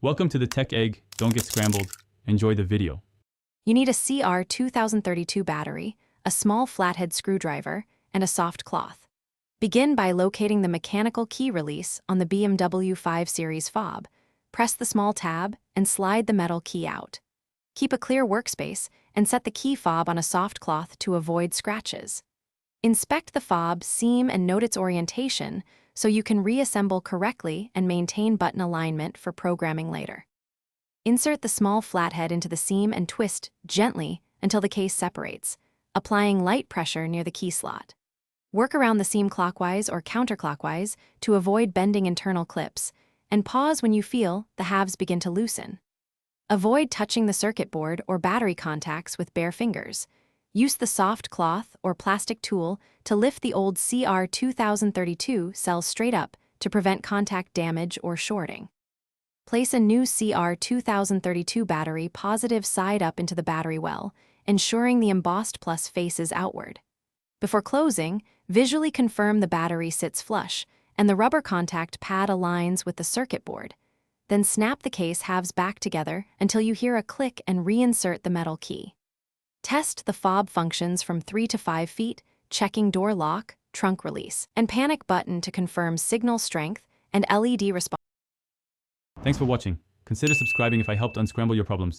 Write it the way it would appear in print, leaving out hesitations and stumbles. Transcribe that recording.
Welcome to the Tech Egg. Don't get scrambled. Enjoy the video. You need a CR2032 battery, a small flathead screwdriver, and a soft cloth. Begin by locating the mechanical key release on the BMW 5 Series fob. Press the small tab and slide the metal key out. Keep a clear workspace and set the key fob on a soft cloth to avoid scratches. Inspect the fob seam and note its orientation so you can reassemble correctly and maintain button alignment for programming later. Insert the small flathead into the seam and twist gently until the case separates, applying light pressure near the key slot. Work around the seam clockwise or counterclockwise to avoid bending internal clips, and pause when you feel the halves begin to loosen. Avoid touching the circuit board or battery contacts with bare fingers. Use the soft cloth or plastic tool to lift the old CR2032 cells straight up to prevent contact damage or shorting. Place a new CR2032 battery positive side up into the battery well, ensuring the embossed plus faces outward. Before closing, visually confirm the battery sits flush and the rubber contact pad aligns with the circuit board. Then snap the case halves back together until you hear a click and reinsert the metal key. Test the fob functions from 3 to 5 feet, checking door lock, trunk release, and panic button to confirm signal strength and LED response. Thanks for watching. Consider subscribing if I helped unscramble your problems.